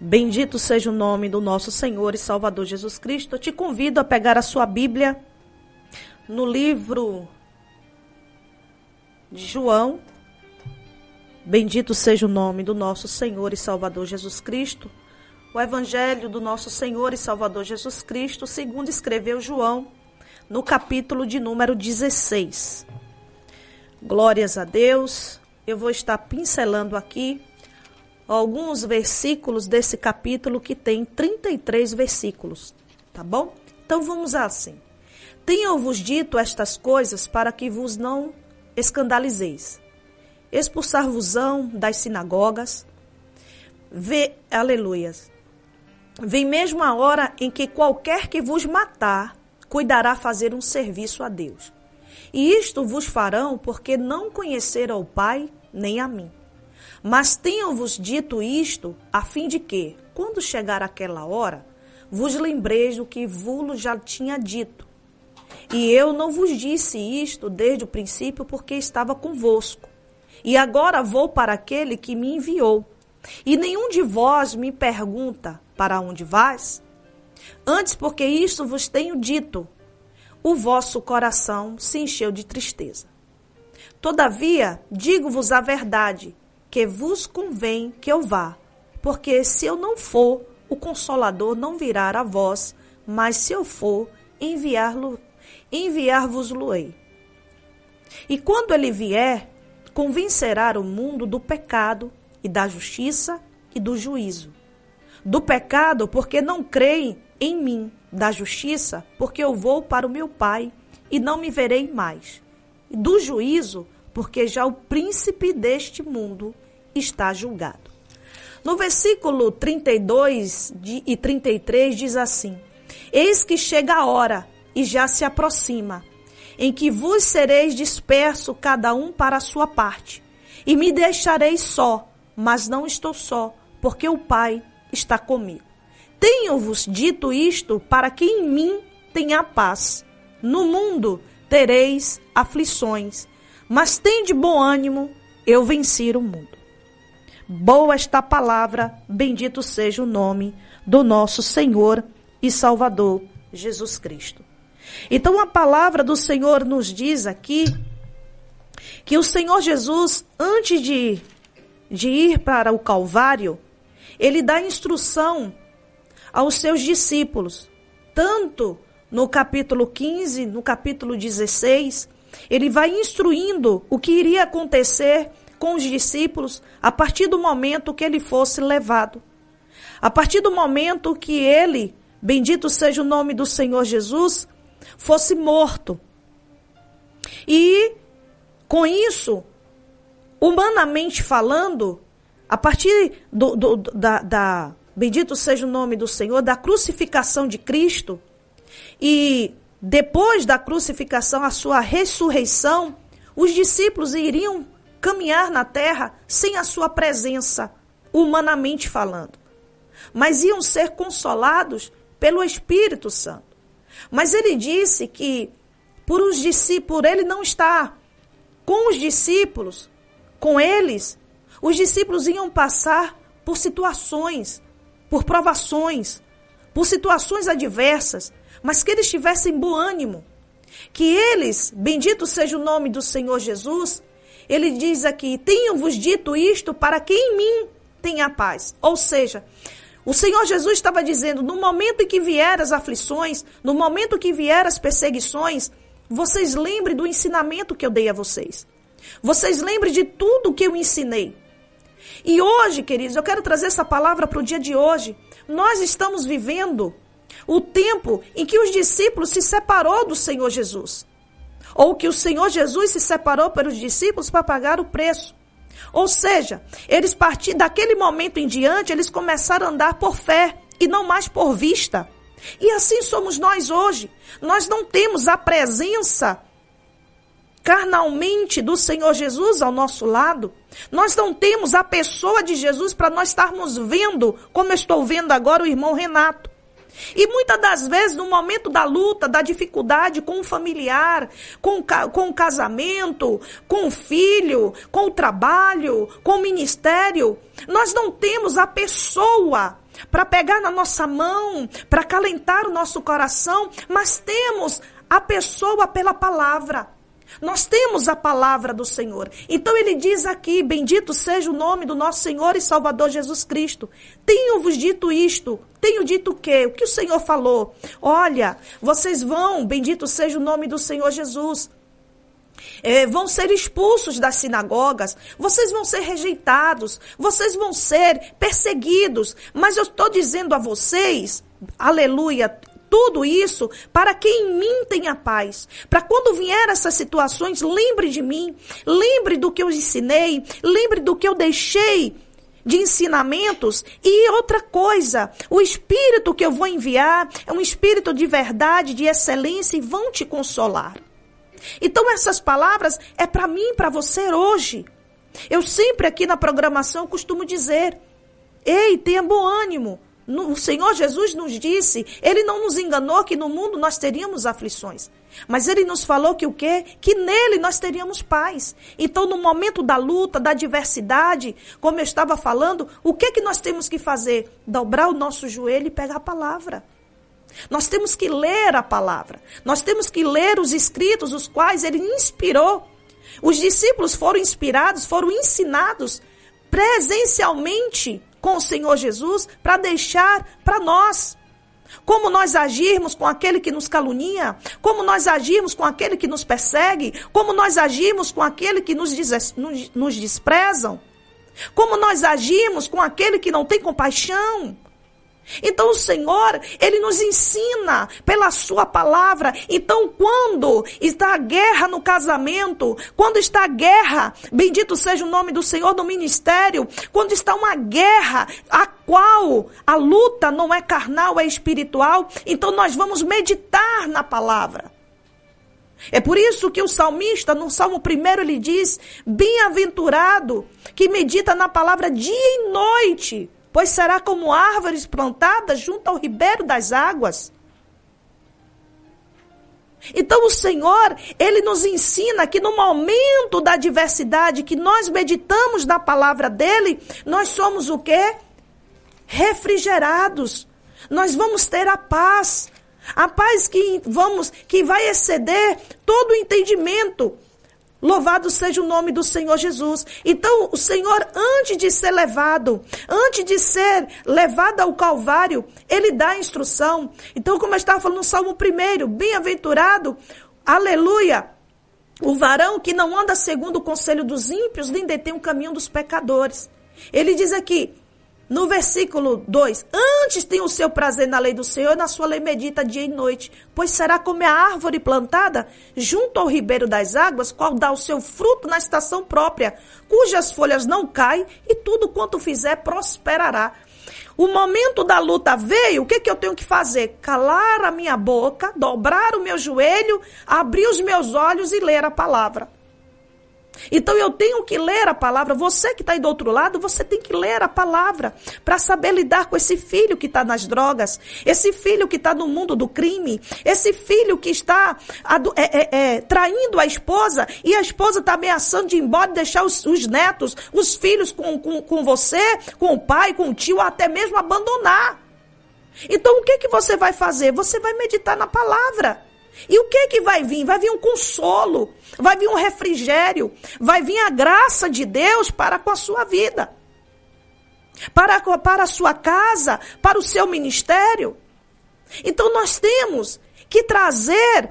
Bendito seja o nome do nosso Senhor e Salvador Jesus Cristo. Eu te convido a pegar a sua Bíblia no livro de João. Bendito seja o nome do nosso Senhor e Salvador Jesus Cristo. O Evangelho do nosso Senhor e Salvador Jesus Cristo, segundo escreveu João, no capítulo de número 16. Glórias a Deus. Eu vou estar pincelando aqui alguns versículos desse capítulo que tem 33 versículos, tá bom? Então vamos assim. Tenho-vos dito estas coisas para que vos não escandalizeis. Expulsar-vos-ão das sinagogas. Aleluias. Vem mesmo a hora em que qualquer que vos matar cuidará fazer um serviço a Deus. E isto vos farão porque não conheceram o Pai nem a mim. Mas tenho-vos dito isto, a fim de que, quando chegar aquela hora, vos lembreis do que vos já tinha dito. E eu não vos disse isto desde o princípio, porque estava convosco. E agora vou para aquele que me enviou. E nenhum de vós me pergunta, para onde vais? Antes, porque isto vos tenho dito, o vosso coração se encheu de tristeza. Todavia, digo-vos a verdade, que vos convém que eu vá, porque se eu não for, o Consolador não virá a vós, mas se eu for, enviar-vos-lo-ei. E quando ele vier, convencerá o mundo do pecado e da justiça e do juízo. Do pecado, porque não creem em mim, da justiça, porque eu vou para o meu Pai e não me verei mais. E do juízo, porque já o príncipe deste mundo está julgado. No versículo 32 e 33 diz assim: Eis que chega a hora, e já se aproxima, em que vos sereis dispersos cada um para a sua parte, e me deixareis só, mas não estou só, porque o Pai está comigo. Tenho-vos dito isto para que em mim tenha paz. No mundo tereis aflições, mas tende bom ânimo, eu venci o mundo. Boa esta palavra, bendito seja o nome do nosso Senhor e Salvador Jesus Cristo. Então a palavra do Senhor nos diz aqui que o Senhor Jesus, antes de ir para o Calvário, ele dá instrução aos seus discípulos, tanto no capítulo 15, no capítulo 16, ele vai instruindo o que iria acontecer com os discípulos a partir do momento que ele fosse levado. A partir do momento que ele, bendito seja o nome do Senhor Jesus, fosse morto. E com isso, humanamente falando, a partir bendito seja o nome do Senhor, da crucificação de Cristo, e depois da crucificação, a sua ressurreição, os discípulos iriam caminhar na terra sem a sua presença, humanamente falando. Mas iam ser consolados pelo Espírito Santo. Mas ele disse que por ele não estar com os discípulos, com eles, os discípulos iam passar por situações, por provações, por situações adversas, mas que eles tivessem bom ânimo, que eles, bendito seja o nome do Senhor Jesus, ele diz aqui, tenho-vos dito isto para que em mim tenha paz. Ou seja, o Senhor Jesus estava dizendo, no momento em que vier as aflições, no momento que vier as perseguições, vocês lembrem do ensinamento que eu dei a vocês. Vocês lembrem de tudo que eu ensinei. E hoje, queridos, eu quero trazer essa palavra para o dia de hoje. Nós estamos vivendo o tempo em que os discípulos se separou do Senhor Jesus. Ou que o Senhor Jesus se separou pelos discípulos para pagar o preço. Ou seja, eles daquele momento em diante, eles começaram a andar por fé e não mais por vista. E assim somos nós hoje. Nós não temos a presença carnalmente do Senhor Jesus ao nosso lado. Nós não temos a pessoa de Jesus para nós estarmos vendo, como eu estou vendo agora o irmão Renato. E muitas das vezes, no momento da luta, da dificuldade com o familiar, com o casamento, com o filho, com o trabalho, com o ministério, nós não temos a pessoa para pegar na nossa mão, para acalentar o nosso coração, mas temos a pessoa pela palavra. Nós temos a palavra do Senhor. Então ele diz aqui, bendito seja o nome do nosso Senhor e Salvador Jesus Cristo. Tenho-vos dito isto. Tenho dito o quê? O que o Senhor falou? Olha, vocês vão, bendito seja o nome do Senhor Jesus. Vão ser expulsos das sinagogas, vocês vão ser rejeitados, vocês vão ser perseguidos. Mas eu estou dizendo a vocês, aleluia, tudo isso para que em mim tenha paz. Para quando vier essas situações, lembre de mim, lembre do que eu ensinei, lembre do que eu deixei de ensinamentos. E outra coisa, o Espírito que eu vou enviar é um Espírito de verdade, de excelência, e vão te consolar. Então essas palavras é para mim e para você hoje. Eu sempre aqui na programação costumo dizer, ei, tenha bom ânimo. O Senhor Jesus nos disse, Ele não nos enganou que no mundo nós teríamos aflições. Mas Ele nos falou que o quê? Que nele nós teríamos paz. Então no momento da luta, da adversidade, como eu estava falando, o que é que nós temos que fazer? Dobrar o nosso joelho e pegar a palavra. Nós temos que ler a palavra. Nós temos que ler os escritos, os quais Ele inspirou. Os discípulos foram inspirados, foram ensinados presencialmente com o Senhor Jesus para deixar para nós. Como nós agirmos com aquele que nos calunia, como nós agirmos com aquele que nos persegue, como nós agirmos com aquele que nos desprezam, como nós agimos com aquele que não tem compaixão. Então o Senhor, Ele nos ensina pela sua palavra. Então quando está a guerra no casamento, quando está a guerra, bendito seja o nome do Senhor, no ministério, quando está uma guerra a qual a luta não é carnal, é espiritual, então nós vamos meditar na palavra. É por isso que o salmista, no Salmo 1, ele diz, bem-aventurado que medita na palavra dia e noite, pois será como árvores plantadas junto ao ribeiro das águas. Então o Senhor, Ele nos ensina que no momento da adversidade, que nós meditamos na palavra dEle, nós somos o quê? Refrigerados. Nós vamos ter a paz que vai exceder todo o entendimento. Louvado seja o nome do Senhor Jesus. Então, o Senhor, antes de ser levado ao Calvário, Ele dá a instrução. Então, como eu estava falando no Salmo 1, bem-aventurado, aleluia, o varão que não anda segundo o conselho dos ímpios, nem detém o caminho dos pecadores. Ele diz aqui, no versículo 2, antes tem o seu prazer na lei do Senhor, e na sua lei medita dia e noite, pois será como a árvore plantada junto ao ribeiro das águas, qual dá o seu fruto na estação própria, cujas folhas não caem, e tudo quanto fizer prosperará. O momento da luta veio, o que eu tenho que fazer? Calar a minha boca, dobrar o meu joelho, abrir os meus olhos e ler a palavra. Então eu tenho que ler a palavra. Você que está aí do outro lado, você tem que ler a palavra para saber lidar com esse filho que está nas drogas, esse filho que está no mundo do crime, esse filho que está traindo a esposa e a esposa está ameaçando de ir embora e deixar os netos, os filhos com você, com o pai, com o tio, ou até mesmo abandonar. Então o que você vai fazer? Você vai meditar na palavra. E o que vai vir? Vai vir um consolo, vai vir um refrigério, vai vir a graça de Deus para com a sua vida, para a sua casa, para o seu ministério. Então nós temos que trazer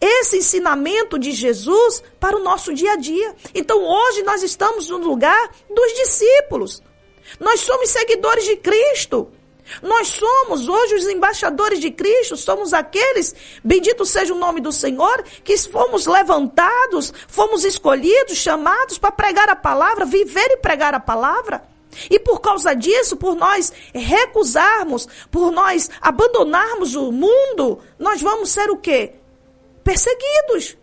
esse ensinamento de Jesus para o nosso dia a dia. Então hoje nós estamos no lugar dos discípulos. Nós somos seguidores de Cristo. Nós somos hoje os embaixadores de Cristo, somos aqueles, bendito seja o nome do Senhor, que fomos levantados, fomos escolhidos, chamados para pregar a palavra, viver e pregar a palavra. E por causa disso, por nós recusarmos, por nós abandonarmos o mundo, nós vamos ser o quê? Perseguidos.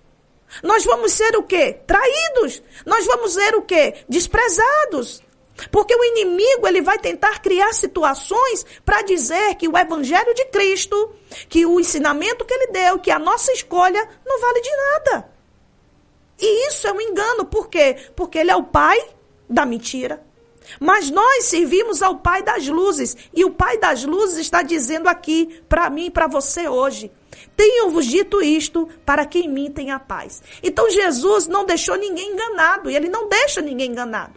Nós vamos ser o quê? Traídos. Nós vamos ser o quê? Desprezados. Porque o inimigo, ele vai tentar criar situações para dizer que o evangelho de Cristo, que o ensinamento que ele deu, que a nossa escolha não vale de nada. E isso é um engano. Por quê? Porque ele é o pai da mentira. Mas nós servimos ao Pai das luzes. E o Pai das luzes está dizendo aqui para mim e para você hoje: tenho-vos dito isto para que em mim tenha paz. Então Jesus não deixou ninguém enganado. E Ele não deixa ninguém enganado.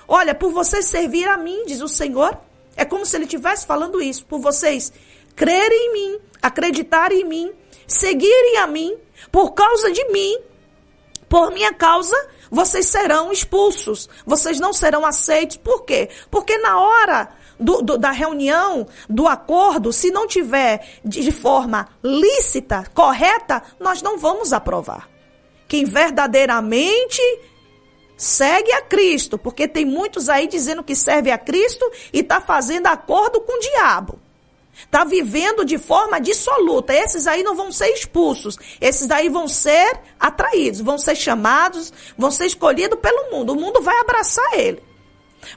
Olha, por vocês servir a mim, diz o Senhor, é como se Ele estivesse falando isso. Por vocês crerem em mim, acreditarem em mim, seguirem a mim, por causa de mim, por minha causa, vocês serão expulsos. Vocês não serão aceitos. Por quê? Porque na hora da reunião, do acordo, se não tiver de forma lícita, correta, nós não vamos aprovar. Quem verdadeiramente segue a Cristo, porque tem muitos aí dizendo que serve a Cristo e está fazendo acordo com o diabo. Está vivendo de forma dissoluta. Esses aí não vão ser expulsos. Esses aí vão ser atraídos, vão ser chamados, vão ser escolhidos pelo mundo. O mundo vai abraçar ele.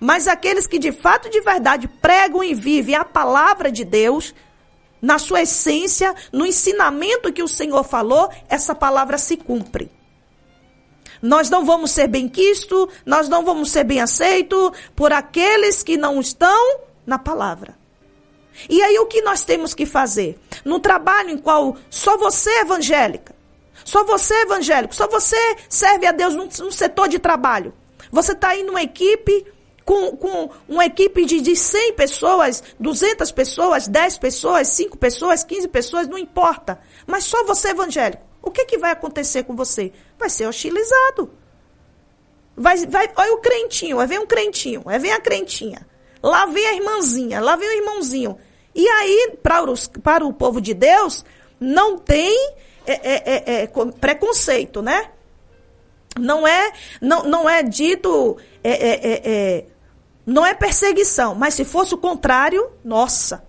Mas aqueles que de fato e de verdade pregam e vivem a palavra de Deus, na sua essência, no ensinamento que o Senhor falou, essa palavra se cumpre. Nós não vamos ser bem-quistos, nós não vamos ser bem aceitos por aqueles que não estão na palavra. E aí o que nós temos que fazer? No trabalho em qual só você é evangélica, só você é evangélico, só você serve a Deus num setor de trabalho. Você está aí numa equipe, com uma equipe de 100 pessoas, 200 pessoas, 10 pessoas, 5 pessoas, 15 pessoas, não importa. Mas só você é evangélico. O que vai acontecer com você? Vai ser hostilizado. Olha o crentinho, aí vem um crentinho, aí vem a crentinha. Lá vem a irmãzinha, lá vem o irmãozinho. E aí, para o povo de Deus, não tem preconceito, né? Não é dito, não é perseguição. Mas se fosse o contrário, nossa,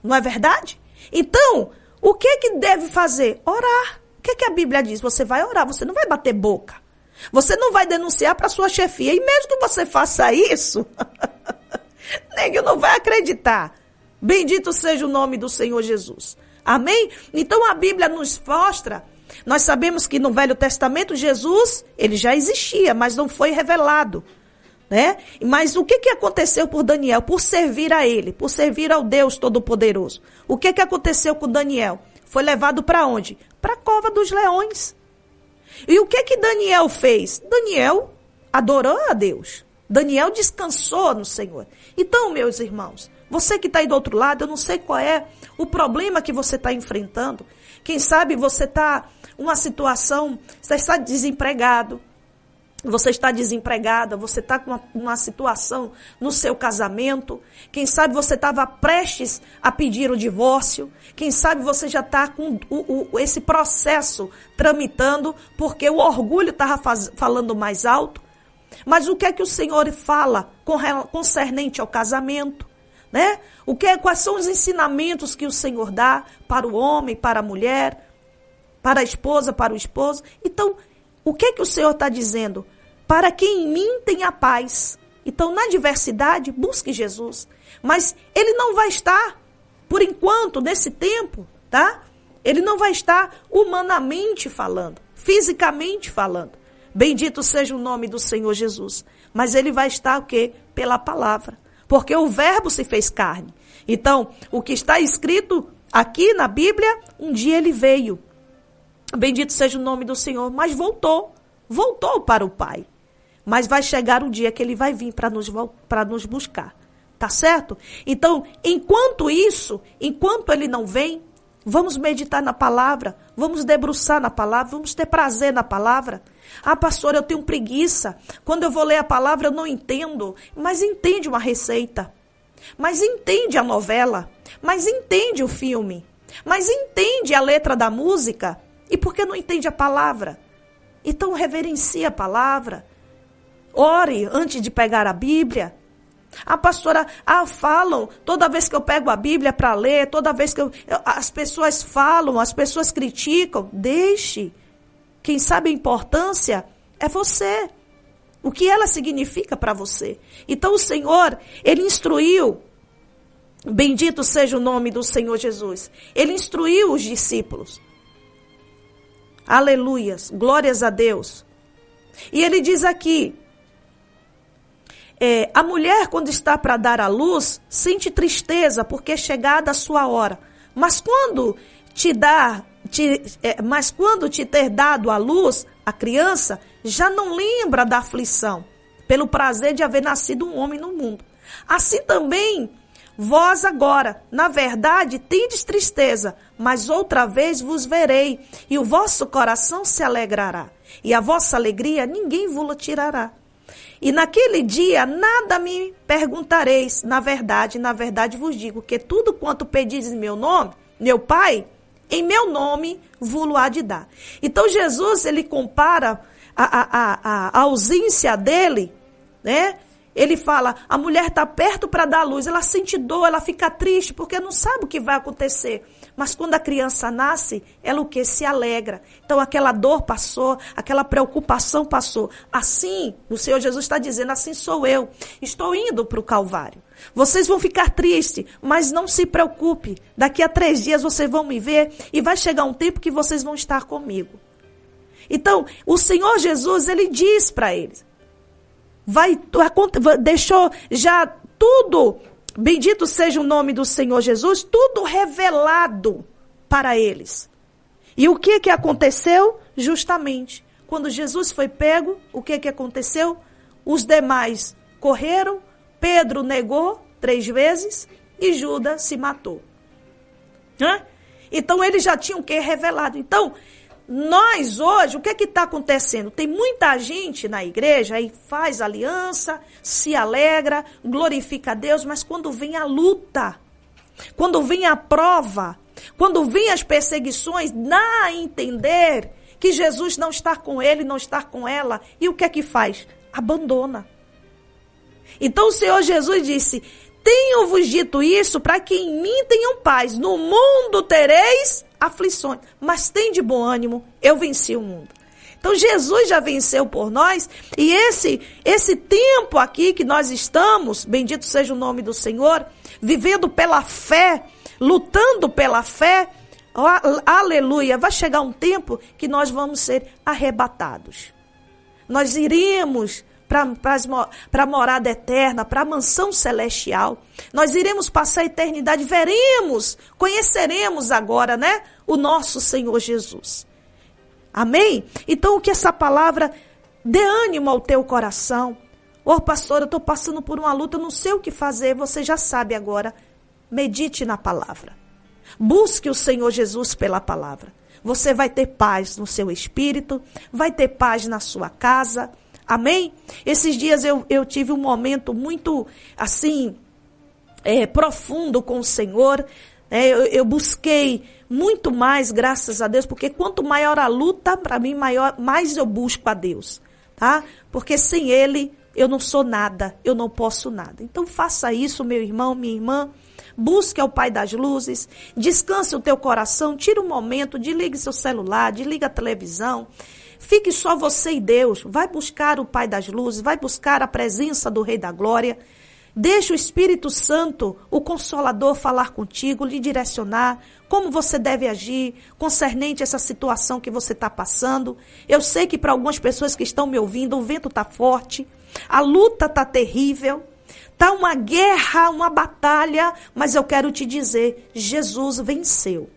não é verdade? Então, o que deve fazer? Orar. O que a Bíblia diz? Você vai orar, você não vai bater boca. Você não vai denunciar para sua chefia. E mesmo que você faça isso, ninguém não vai acreditar. Bendito seja o nome do Senhor Jesus. Amém? Então a Bíblia nos mostra, nós sabemos que no Velho Testamento Jesus, ele já existia, mas não foi revelado, né? Mas o que aconteceu por Daniel? Por servir a ele, por servir ao Deus Todo-Poderoso. O que aconteceu com Daniel? Foi levado para onde? Para a cova dos leões. E o que Daniel fez? Daniel adorou a Deus. Daniel descansou no Senhor. Então, meus irmãos, você que está aí do outro lado, eu não sei qual é o problema que você está enfrentando. Quem sabe você está numa situação, você está desempregado, você está desempregada, você está com uma situação no seu casamento. Quem sabe você estava prestes a pedir o divórcio. Quem sabe você já está com esse processo tramitando porque o orgulho estava falando mais alto. Mas o que é que o Senhor fala concernente ao casamento? Né? Quais são os ensinamentos que o Senhor dá para o homem, para a mulher, para a esposa, para o esposo? Então, o que é que o Senhor está dizendo? Para que em mim tenha paz. Então, na diversidade, busque Jesus. Mas ele não vai estar, por enquanto, nesse tempo, tá? Ele não vai estar humanamente falando, fisicamente falando. Bendito seja o nome do Senhor Jesus. Mas ele vai estar o quê? Pela palavra. Porque o verbo se fez carne. Então, o que está escrito aqui na Bíblia, um dia ele veio. Bendito seja o nome do Senhor. Mas voltou para o Pai. Mas vai chegar o dia que ele vai vir para nos buscar. Tá certo? Então, enquanto ele não vem, vamos meditar na palavra, vamos debruçar na palavra, vamos ter prazer na palavra. Ah, pastor, eu tenho preguiça. Quando eu vou ler a palavra, eu não entendo. Mas entende uma receita. Mas entende a novela. Mas entende o filme. Mas entende a letra da música. E por que não entende a palavra? Então, reverencie a palavra. Ore antes de pegar a Bíblia. A pastora, falam, toda vez que eu pego a Bíblia para ler, toda vez que as pessoas falam, as pessoas criticam, deixe. Quem sabe a importância é você. O que ela significa para você. Então o Senhor, ele instruiu, bendito seja o nome do Senhor Jesus, ele instruiu os discípulos. Aleluias, glórias a Deus. E ele diz aqui, A mulher, quando está para dar à luz, sente tristeza, porque é chegada a sua hora. Mas quando te ter dado à luz, a criança já não lembra da aflição, pelo prazer de haver nascido um homem no mundo. Assim também, vós agora, na verdade, tendes tristeza, mas outra vez vos verei, e o vosso coração se alegrará, e a vossa alegria ninguém vos tirará. E naquele dia nada me perguntareis, na verdade vos digo, que tudo quanto pedis em meu nome, meu Pai, em meu nome vos há de dar. Então Jesus, ele compara a ausência dele, né? Ele fala, a mulher está perto para dar luz, ela sente dor, ela fica triste, porque não sabe o que vai acontecer. Mas quando a criança nasce, ela o que? Se alegra. Então aquela dor passou, aquela preocupação passou. Assim, o Senhor Jesus está dizendo, assim sou eu. Estou indo para o Calvário. Vocês vão ficar tristes, mas não se preocupe. Daqui a 3 dias vocês vão me ver e vai chegar um tempo que vocês vão estar comigo. Então, o Senhor Jesus, ele diz para eles, deixou já tudo, bendito seja o nome do Senhor Jesus, tudo revelado para eles. E o que aconteceu? Justamente, quando Jesus foi pego, o que aconteceu? Os demais correram, Pedro negou 3 vezes e Judas se matou. Então, eles já tinham o que revelado. Então, nós hoje, o que está acontecendo? Tem muita gente na igreja, aí faz aliança, se alegra, glorifica a Deus, mas quando vem a luta, quando vem a prova, quando vem as perseguições, dá a entender que Jesus não está com ele, não está com ela, e o que faz? Abandona. Então o Senhor Jesus disse, tenho-vos dito isso para que em mim tenham paz, no mundo tereis aflições, mas tem de bom ânimo, eu venci o mundo. Então Jesus já venceu por nós, e esse tempo aqui que nós estamos, bendito seja o nome do Senhor, vivendo pela fé, lutando pela fé, aleluia, vai chegar um tempo que nós vamos ser arrebatados. Nós iremos para a morada eterna, para a mansão celestial. Nós iremos passar a eternidade, veremos, conheceremos agora, né, o nosso Senhor Jesus. Amém? Então, que essa palavra dê ânimo ao teu coração. Pastor, eu estou passando por uma luta, eu não sei o que fazer, você já sabe agora. Medite na palavra. Busque o Senhor Jesus pela palavra. Você vai ter paz no seu espírito, vai ter paz na sua casa. Amém? Esses dias eu tive um momento muito, assim, profundo com o Senhor. Eu busquei muito mais, graças a Deus, porque quanto maior a luta, para mim, mais eu busco a Deus. Tá? Porque sem Ele, eu não sou nada, eu não posso nada. Então faça isso, meu irmão, minha irmã. Busque ao Pai das Luzes, descanse o teu coração, tira um momento, desligue seu celular, desliga a televisão. Fique só você e Deus. Vai buscar o Pai das Luzes, vai buscar a presença do Rei da Glória. Deixa o Espírito Santo, o Consolador, falar contigo, lhe direcionar como você deve agir concernente a essa situação que você está passando. Eu sei que para algumas pessoas que estão me ouvindo, o vento está forte, a luta está terrível, está uma guerra, uma batalha, mas eu quero te dizer, Jesus venceu.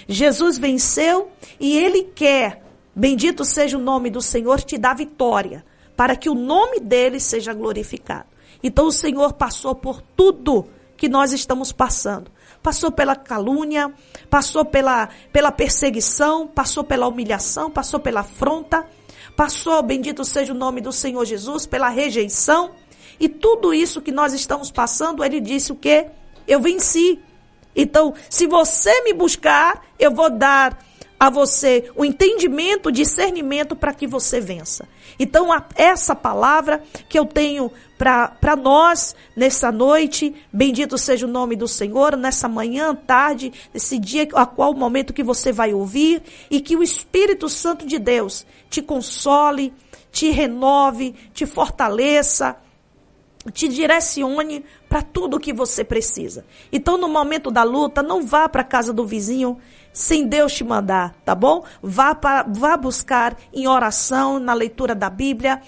Jesus venceu e Ele quer, bendito seja o nome do Senhor, te dar vitória, para que o nome dele seja glorificado. Então o Senhor passou por tudo que nós estamos passando. Passou pela calúnia, passou pela perseguição, passou pela humilhação, passou pela afronta, passou, bendito seja o nome do Senhor Jesus, pela rejeição. E tudo isso que nós estamos passando, ele disse o quê? Eu venci. Então, se você me buscar, eu vou dar a você o entendimento, o discernimento para que você vença. Então, essa palavra que eu tenho para nós nessa noite, bendito seja o nome do Senhor, nessa manhã, tarde, nesse dia, a qual momento que você vai ouvir, e que o Espírito Santo de Deus te console, te renove, te fortaleça, te direcione para tudo o que você precisa. Então, no momento da luta, não vá para a casa do vizinho sem Deus te mandar, tá bom? Vá buscar em oração, na leitura da Bíblia,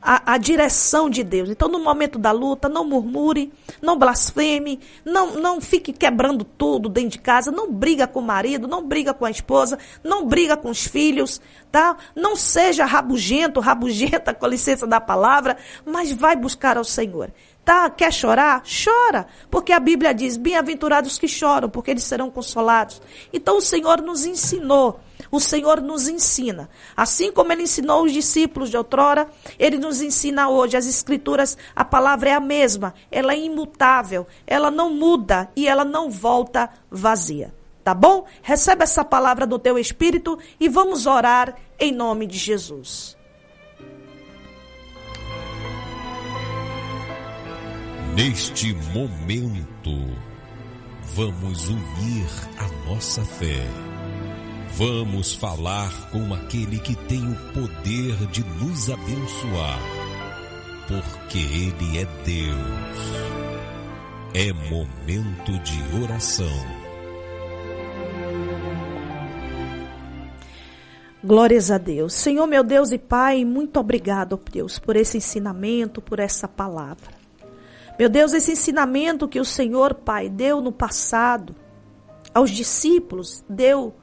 a direção de Deus. Então, no momento da luta, não murmure, não blasfeme, não fique quebrando tudo dentro de casa, não briga com o marido, não briga com a esposa, não briga com os filhos, tá? Não seja rabugento, rabugenta, com licença da palavra, mas vai buscar ao Senhor. Tá? Quer chorar? Chora, porque a Bíblia diz, bem-aventurados que choram, porque eles serão consolados. Então o Senhor nos ensinou, o Senhor nos ensina. Assim como Ele ensinou os discípulos de outrora, Ele nos ensina hoje. As Escrituras, a palavra é a mesma, ela é imutável, ela não muda e ela não volta vazia. Tá bom? Recebe essa palavra do teu Espírito e vamos orar em nome de Jesus. Neste momento, vamos unir a nossa fé. Vamos falar com aquele que tem o poder de nos abençoar, porque Ele é Deus. É momento de oração. Glórias a Deus. Senhor, meu Deus e Pai, muito obrigado, Deus, por esse ensinamento, por essa palavra. Meu Deus, esse ensinamento que o Senhor, Pai, deu no passado aos discípulos, deu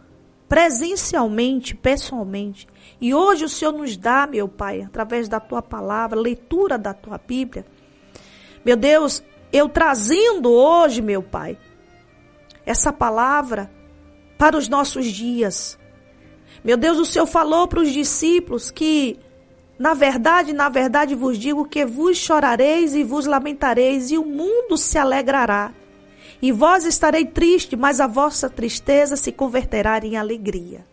presencialmente, pessoalmente. E hoje o Senhor nos dá, meu Pai, através da Tua palavra, leitura da Tua Bíblia. Meu Deus, eu trazendo hoje, meu Pai, essa palavra para os nossos dias. Meu Deus, o Senhor falou para os discípulos que na verdade vos digo que vos chorareis e vos lamentareis, e o mundo se alegrará. E vós estareis tristes, mas a vossa tristeza se converterá em alegria.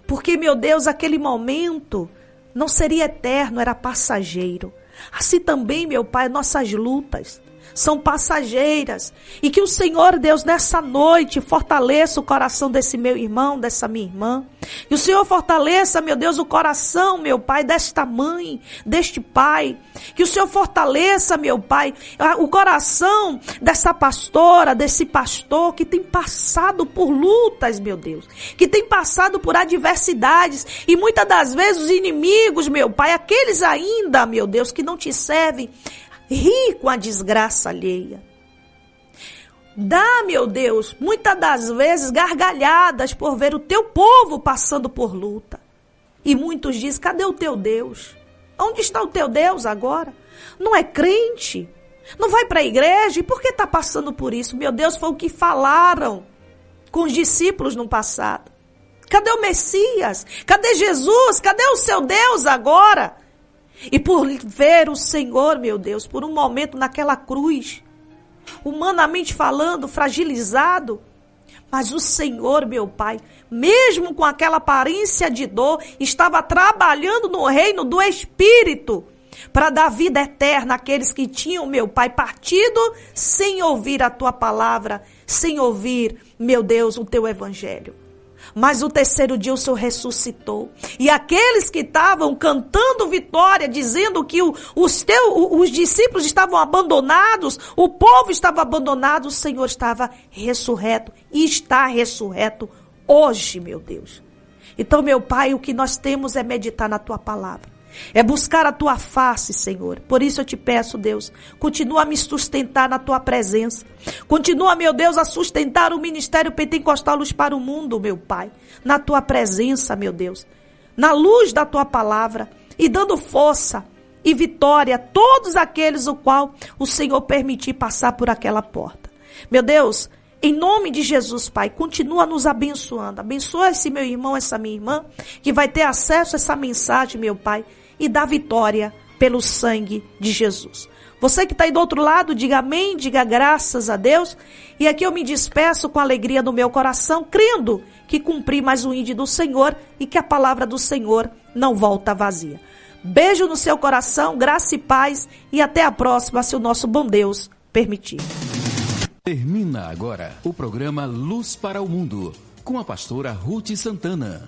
Porque, meu Deus, aquele momento não seria eterno, era passageiro. Assim também, meu Pai, nossas lutas são passageiras. E que o Senhor, Deus, nessa noite fortaleça o coração desse meu irmão, dessa minha irmã. Que o Senhor fortaleça, meu Deus, o coração, meu Pai, desta mãe, deste pai. Que o Senhor fortaleça, meu Pai, o coração dessa pastora, desse pastor que tem passado por lutas, meu Deus. Que tem passado por adversidades. E muitas das vezes os inimigos, meu Pai, aqueles ainda, meu Deus, que não te servem, ri com a desgraça alheia. Dá, meu Deus, muitas das vezes gargalhadas por ver o teu povo passando por luta. E muitos dizem, cadê o teu Deus? Onde está o teu Deus agora? Não é crente? Não vai para a igreja? E por que está passando por isso? Meu Deus, foi o que falaram com os discípulos no passado. Cadê o Messias? Cadê Jesus? Cadê o seu Deus agora? E por ver o Senhor, meu Deus, por um momento naquela cruz, humanamente falando, fragilizado, mas o Senhor, meu Pai, mesmo com aquela aparência de dor, estava trabalhando no reino do Espírito, para dar vida eterna àqueles que tinham, meu Pai, partido sem ouvir a Tua palavra, sem ouvir, meu Deus, o Teu Evangelho. Mas o terceiro dia o Senhor ressuscitou. E aqueles que estavam cantando vitória, dizendo que os discípulos estavam abandonados, o povo estava abandonado, o Senhor estava ressurreto e está ressurreto hoje, meu Deus. Então, meu Pai, o que nós temos é meditar na Tua palavra. É buscar a Tua face, Senhor. Por isso eu te peço, Deus, continua a me sustentar na Tua presença. Continua, meu Deus, a sustentar o ministério Pentecostal Luz para o Mundo, meu Pai. Na Tua presença, meu Deus. Na luz da Tua palavra. E dando força e vitória a todos aqueles o qual o Senhor permitir passar por aquela porta. Meu Deus, em nome de Jesus, Pai, continua nos abençoando. Abençoa esse meu irmão, essa minha irmã, que vai ter acesso a essa mensagem, meu Pai, e dá vitória pelo sangue de Jesus. Você que está aí do outro lado, diga amém, diga graças a Deus. E aqui eu me despeço com alegria no meu coração, crendo que cumpri mais um ídolo do Senhor e que a palavra do Senhor não volta vazia. Beijo no seu coração, graça e paz, e até a próxima, se o nosso bom Deus permitir. Termina agora o programa Luz para o Mundo, com a pastora Ruth Santana.